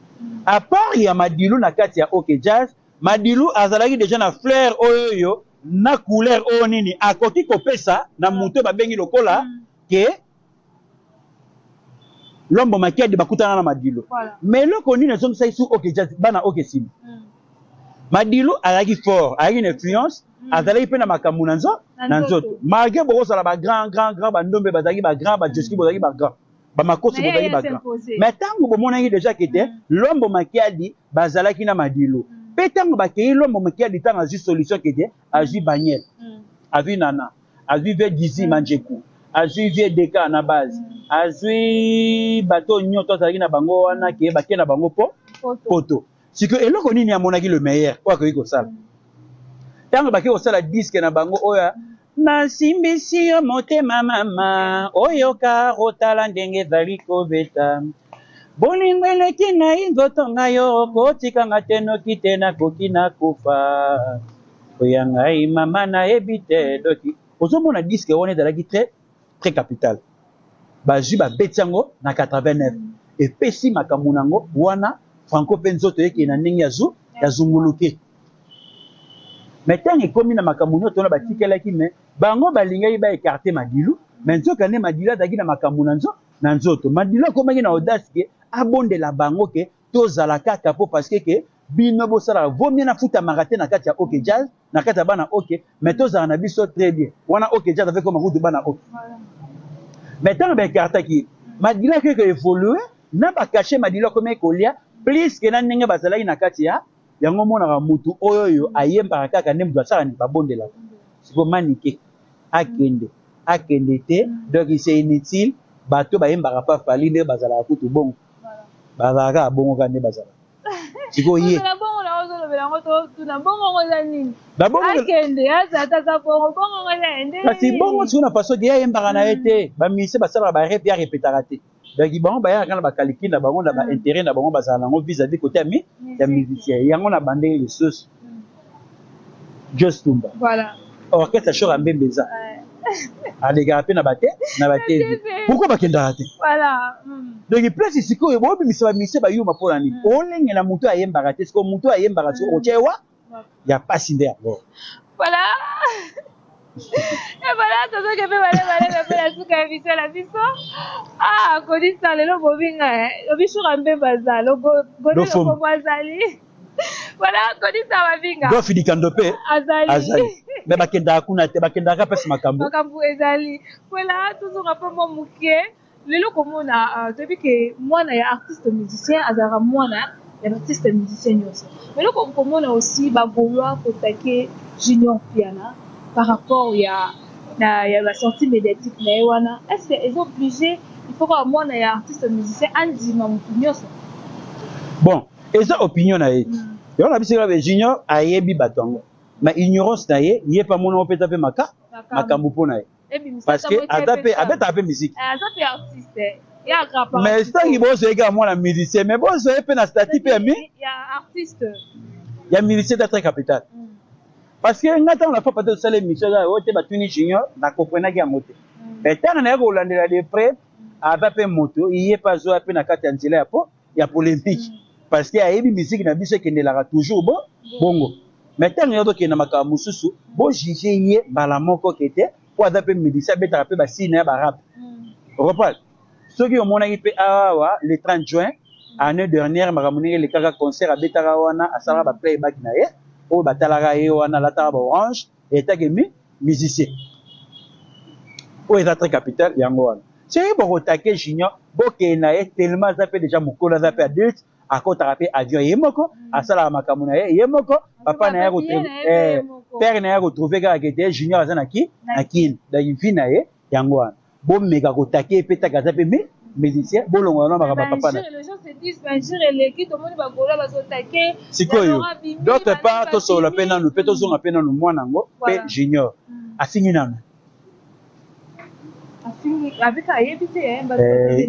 À part il y a Madilu na kati ya OK Jazz. Madilu azalaki déjà na fleur oyo na couleur oyo nini akoki kopesa na muto babengi lokola ke lombo makiadi bakutana na Madilu mais loko nini zongi sai su OK Jazz bana OK Sim Madilu azalaki fort azalaki une influence azalaki pe na makambu na nzoto malgré boko sala ba grand bandombe bazalaki ba grand ba Joski bazalaki ba grand ba makoso bazalaki ba grand mais tango bomonaki déjà que te lombo makiadi bazalaki na Madilu. Pétango bakei l'homme qui a dit tant à juste solution qui était à juste Baniel, à vu Nana, à vu Dizi Manjeku, à vu Deka na base, à vu bateau nyoto zaki na bango wana qui est baké na bango poto. C'est que et là qu'on y a mon le meilleur, quoi que il ça. Tant baké au sala disque na bango oya na simbisi mote mama oyoka otala ndenge zaliko beta. Bolingwele kina inzoto ngayo kotika ngateno kitena kokina kufa oyanga mama na ebite doki ozomona disque on est dans la très très capital bazu ba betiango na 89 et pesi makamunango wana franco penzoto yeke na ndenge yazunguluke metangi komi na makamuno to na batikelaki me bango balingai ba écarter Madilu mais nzoka ne Madilu daki na makamunanzo na nzoto Madilu komaki na audace ke abonde la bango ke tozala kaka po parce que bino bosala vaut na futa maraté na kati ya OK Jazz na kati ya bana OK mais tozala na biso très bien wana OK Jazz avec comme route bana OK maintenant ba carte ki Madilu que évoluer na ba cacher Madilu comme kolia plus que na ndenge bazala na kati ya yango monaka mutu oyo ayembaka kaka nde mutu asala ni babondelaka siko manike akende te donc c'est inutile bato bayembaka pa fali nde bazalaka kutu bongo bazalaka bongo ka nde bazalaka siko ye kasi bongo siko na façon de ayembaka na ye te bamise basalaka barep ya repetaka te donc bango bayaka na bakaliki na bango na baintérêt na bango bazala nango vis-à-vis côté ya musicien yango na bandenge lisusu Jos Tumba orchestre Shora Mbembe eza alekaka mpe na bate pourquoi bakendaka te donc place sikoyo bobimisa bamise bayuma mpona nini olengela motu ayembaka te siko motu ayembaka siko otya ewa ya pasi nde yango voilà et voilà toto ke pe bale la suka ya biso la biso kodisa lelo bobinga obishura Mbembe azali godelo azali voilà kodisa babinga dofidikando pe azali mais bakendaka kuna te bakendaka pesi makambo ezali voilà toujours apa mwa moke lelo komona toyebi ke mwana ya artiste musicien azalaka mwana ya artiste musicien nyonso mais lelo komona aussi bagolwa kotake Junior Piana par rapport ya la sortie médiatique na ye wana est-ce que ils ont obligé il faut que mwana ya artiste musicien andima mutu nyonso bon eza opinion na ye yona bisika be Junior ayebi bato yango ma ignorance na ye ye pa mona opeta pe makambo mpona ye parce que abeta pe musique azape artiste ya grapa mais stangi bozo ega mwana musicien mais bozo pe na statut pe ya artiste ya musicien d'être capital parce que ngata on a pas peut-être salé mission là ote batuni Junior na comprendre ki yango te mais tana na ko landela de près azape moto iye pa zo pe na kati ya nzela ya po ya polémique parce que ayebi musique na biso ekendelaka toujours bongo mais ntango yo tokende makambo mosusu bojuge ye mbala moko kete po aza mpe musicien abetaka mpe basine ya barabe reprendre soki omonaki mpe awa le 30 juin année dernière makambo ndenge elekaka concert abetaka wana asalaka baplayback na ye oyo batalaka ye wana alataka baorange etaki musicien oyo eza très capital yango wana soki bokotake Junior bokende na ye tellement aza mpe déjà mokolo aza mpe adulte akotaka mpe avion ye moko asalaka makambo na ye moko papa na ye père na ye akotrouve kaka kete Junior aza na kini donc vi na ye yango wana bomeka kotake ye mpe taka aza mpe musicien bolongola na makambo ya papa na sikoyo d'autre part tosolola mpe nanu mpe tozonga mpe nanu mwana yango mpe Junior asingi nanu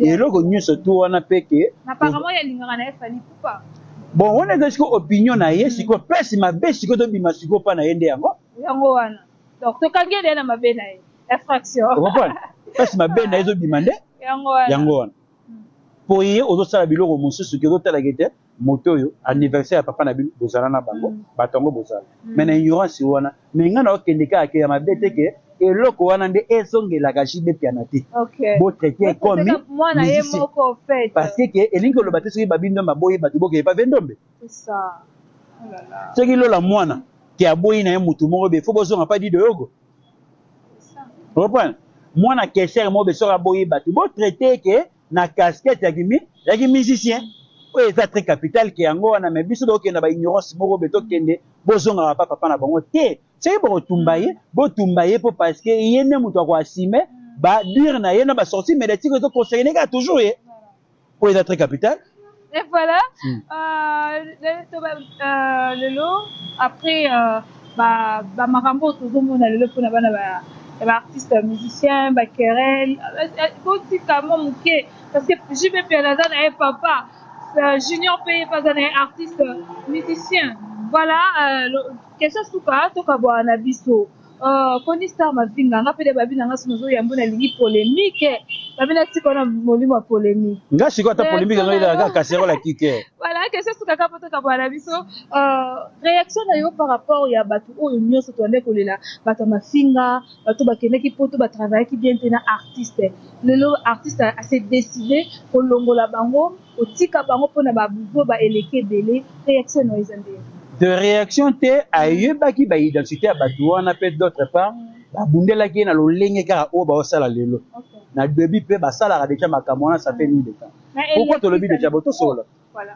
eloko nyonso tu wana mpe ke bon wana eza siko opinion na ye siko place mabe siko tobima siko mpa na ye nde yango wana donc tokangi ede na mabe na ye infraction place mabe na ye ezobima nde yango wana po ye ozosala biloko mosusu ke ozotalaka ete moto oyo anniversaire ya papa na bino bozala na bango bato yango bozala mais na ignorance wana mais ngai na okende kaka ke ya mabe te ke eloko wana nde ezongelaka jibe piana te botraite comme musicien parce que elingi oloba te soki babindo maboyi bato bokeye pa vendombe soki lola mwana ke aboyi na ye mutu moko be fo bozonga pa dido yogo reprendre mwana kesere moko be soki aboyi bato botraite ke na casquette yaki musicien oyo eza très capital ke yango wana mais biso tokokenda baignorance moko be tokende bozongaka pa papa na bango te soki botumba ye mpo parce que ye nde moto akoasime badure na ye na basortie médiatique ezoconcerne kaka toujours ye oyo eza très capital et voilà lelo après bamakambo tozomona lelo mpona bana baartiste musicien baquerelle botika mwa moke parce que JB Piana aza na ye papa Junior mpe aza na ye artiste musicien voilà question suka tokabwa na biso koni star mavinga nga mpe de babi na nga sono ozoyambo na lingi polémique babi na tika na molimo ya polémique nga sikoyo ata polémique yango ezalaka casserole ya kike voilà question suka kaka mpo tokabwa na biso réaction na yo par rapport ya bato oyo nyonso toande kolela bato ya mafinga bato bakendaki mpo to batravaillaki bien te na artiste lelo artiste ase décide kolongola bango kotika bango mpona babuzo baeleki ebele réaction na yo eza ndenge de réaction te ayebaki baidentité ya bato wana mpe d'autre part babundelaki ye na lolenge kaka oyo baosala lelo na début mpe basalaka deja makambo wana ça fait nuit de temps pourquoi tolobi deja botosolola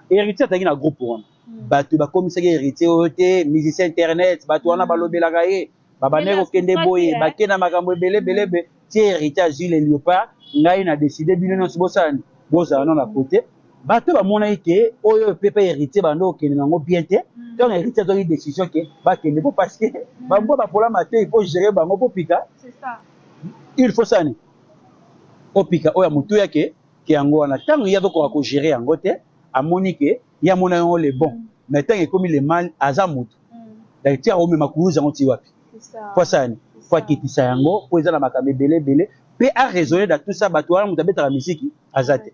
héritier ataki na groupe wana bato bakomisaki héritier oyo te musicien internet bato wana balobelaka ye babandeki kokende boye bakende na makambo ebele ti héritier azwi le léopard ngai na décide bino nyonso bosani bozala no na kote bato bamona ye ke oyo pepe héritier bando kokende nango bien te donc héritier azwaki décision ke bakende po parce que bambo bapolama te il faut gérer bango po pika il faut sani opika oyo motu yake ke yango wana ntango ye azokoka kogérer yango te amoni ke ye amona yango le bon mais ntango ekomi le mal aza motu donc ti akomema kuluza yango ti wapi po sani po akitisa yango po eza na makambo ebele mpe araisonner da tout ça bato wana moto abetaka misiki aza te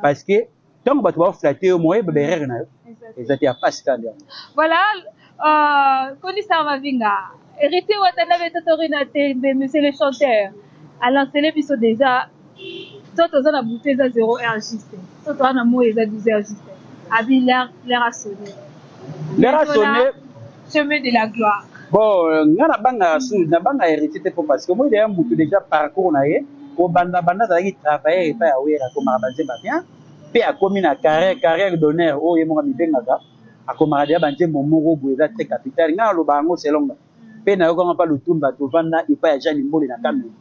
parce que ntango bato baflate yo moye baberere na yo eza te ya pasi kanda yango voilà Konisa Mavinga héritier watana betotori na tembe monsieur le chanteur alancé les biso déjà toi toza na bouteille za 0 heure juste toi toza na mo eza 12 heures juste abi l'air a sonné chemin de la gloire bon nga na banga héritier te po parce que moi il y a mutu déjà parcours na ye ko banda azalaki travailler epai ya wera akomaka banzemba bien mpe akomi na carrière d'honneur oyo ye monga mibengaka akomaka deya banzembo moko boye eza te capitale nga naloba yango selonga mpe nayokanga mpa lutumba tovanda epai ya jani mbole na kameni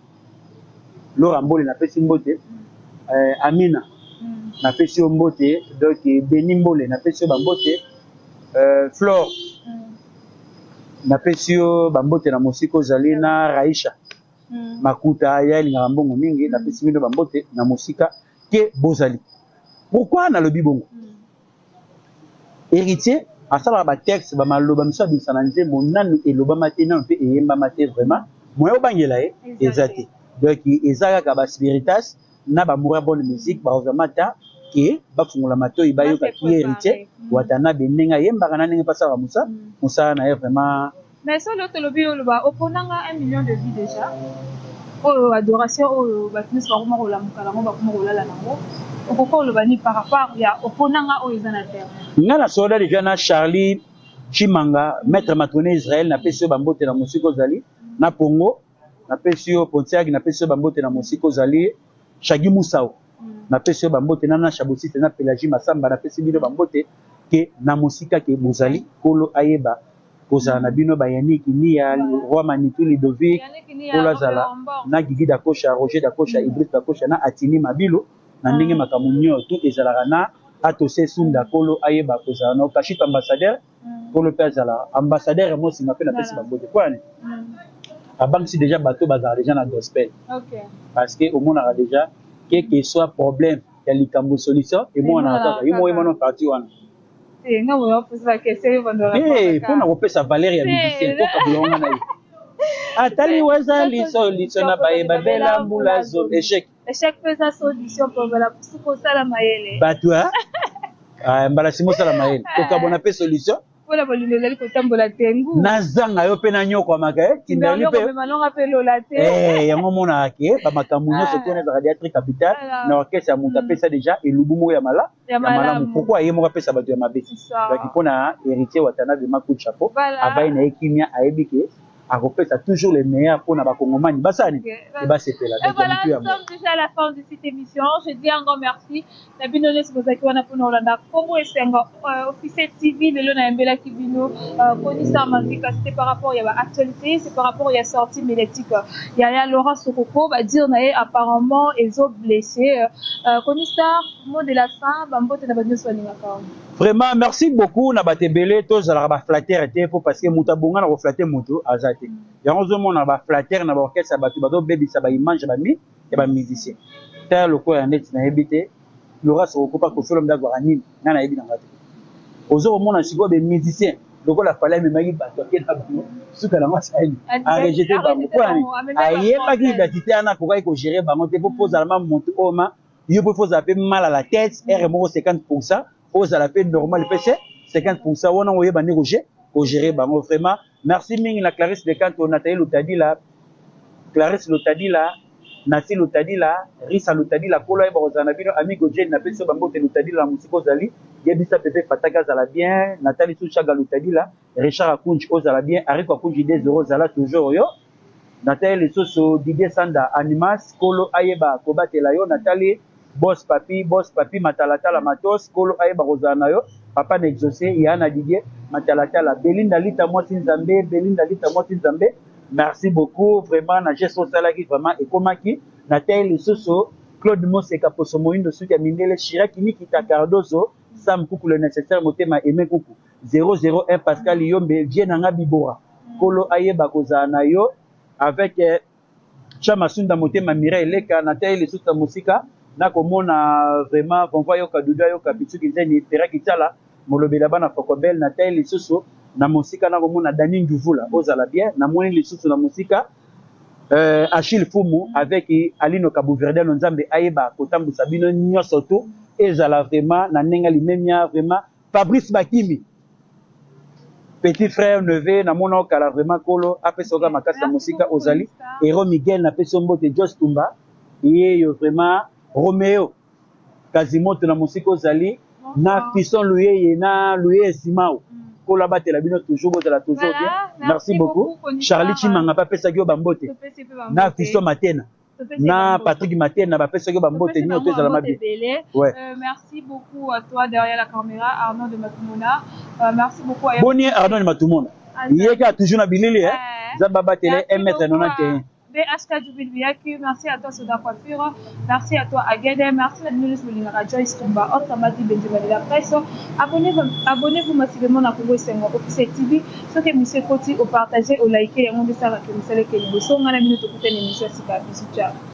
lora mbole napesi mbote amina napesi yo mbote donc beni mbole napesi yo bambote flore napesi yo bambote na mosika ozali na raisha makuta ya elingaka mbongo mingi napesi bino bambote na mosika ke bozali pourquoi nalobi bongo héritier asalaka batexte bamaloba miso abimisa na nzembo nanu elobama te nanu mpe eyembama te vraiment moye obangela ye eza te donc eza kaka baspiritas na bamoura bonne musique bakozama ta ke bafungola matoi bayokaki ye héritier watana bendenge ayembaka na ndenge mpasaka mosala na ye vraiment mais solo tolobi oloba oponanga 1 million de vues déjà oyo adoration oyo bato nyonso bakoma kolamuka nango bakoma kolala nango okoka oloba ni par rapport ya oponanga oyo eza na terre nga na soda déjà na Charlie Chimanga maître matrone Israël napesi yo bambote na mosika ozali na Pongo napesi yo Pontiac napesi yo bambote na mosika ozali Shagi Musao napesi yo bambote na Chabosite na Pelagie Masamba napesi bino bambote ke na mosika ke bozali kolo ayeba kozala na bino bayaniki ni ya roi Manitou Ludovic kolo azala na Gigi Dakosha Roger Dakosha Idriss Dakosha na Atini Mabilo na ndenge makambo nyonso tout ezalaka na atose sunda kolo ayeba kozala na okashita ambassadeur kolo mpe azala ambassadeur mosinga mpe napesi bambote kwani abangisi déjà bateau bazala déjà na gospel parce que omonaka déjà quel que soit problème ya likambo solution emonaka kaka ye mo yemona parti wana mpona kopesa valeur ya musicien toka bilonga na ye atali weza liso na bayeba bela mbula zo échec pesa solution pour kosala mayele bato mbala simo osala mayele tokabona mpe solution mpona bolingo ezali kotambola tengu nazanga yo mpe nanyokwamaka kindali mpe yango monaka ke bamakambo nyonso tona ezaka dia tri capital na orchestre ya moto apesa déjà elubu moko ya malamu pourkui ye moko apesa bato ya mabe donc mpona héritier watana vraiment coup de chapeau avai na ye kimia ayebi ke akopesa toujours les meilleurs pour na bakongomani basani et basepela donc nous sommes déjà à la fin de cette émission. Je dis un grand merci na bino nyonso bozalaki wana mpona kolanda Congo esenga officiel TV lelo na yembela kibino Konisa Mavinga. C'était par rapport ya actualité, c'est par rapport ya sortie médiatique ya Laurent Sokoko dire na ye apparemment ezo blessé Konisa mot de la fin bambote na banyo swalingaka vraiment merci beaucoup na batebele tozalaka baflatter te po parce que moto abonga na koflatter moto aza te yango ozomona baflatter na baorchestre ya bato bazobebisa baimage ya bamusicien ta lokola ya ndeti nayebi te Laurent Sokoko pa kofelo mdagwaka nini nga nayebi nanga te ozokomona sikoyo bamusicien lokola fale amemaki bato ake na bango suka nango asali arejete bango kwani ayebaki identité wana akokaki kogere bango te po pozalama moto oma yo po fozala mpe mal à la tête ere moko 50% ozala mpe normal mpe se 50% wana oyeba nde kogere bango vraiment merci mingi na Clarisse de Kanto Nathalie Lutadila Clarisse Lutadila Nasi Lutadila Risa Lutadila kolo ayeba kozala na bino amigo Jane na peso bango te Lutadila na musika ozali yebisa pepe Fataka azala bien Nathalie Souchaga Lutadila Richard Akunji ozala bien Ariko Akunji 2-0 ozala toujours yo Nathalie Lesoso Didier Sanda Animas kolo ayeba kobatela yo Nathalie Boss papi Matalatala Matos kolo ayeba kozala na yo papa d'exaucé Yana Didier Matalatala Belinda Lita Mwati Nzambe Belinda Lita Mwati Nzambe merci beaucoup vraiment na gesto salaki vraiment ekomaki na taille soso Claude Moseka poso moindo suki ya mindele Chiraki Nikita Cardozo Sam Kuku le nécessaire motema aimé Kuku 001 Pascal Yombe Dienanga Bibora Kolo Ayeba Kozana yo avec Chamasunda motema Mireille Leka na taille soso musika na komona vraiment convoi yo kaduda yo kapitu kinzeni pera kitala molobela bana fokobel na taille soso na musika na komona Dani Nduvula ozala bien na moni lisusu na musika Achille Fumu avec Alino Kabouverde Nzambe Ayeba Kotambu Sabino Nyosoto ezala vraiment na nenga limemia vraiment Fabrice Bakimi petit frère neveu na mona okala vraiment kolo apesoka makasa musika ozali Ero Miguel na pesombote Jos Tumba yeyo vraiment Roméo Kazimoto na musika ozali na Fisson Louye na Louye Simao kola batela bino toujours bozala toujours bien merci beaucoup Charlie Chimanga pa pesa yo bambote na Fisson Matena na Patrick Matena ba pesa yo bambote ni otezala mabi merci beaucoup à toi derrière la caméra Arnaud de Matumona merci beaucoup à Boni Arnaud de Matumona yeka toujours na bilili zaba batela 1m91 BHK Jubilbiaki, merci à toi Soda Coiffure, merci à toi Agede, merci à nous de Joyce Tumba, autre Mati Benjamin de la presse. Abonnez-vous massivement à Congo Sengo Officiel TV, ce que monsieur Koti au partager, au liker, et on descend à que vous savez que nous sommes à la minute pour écouter l'émission.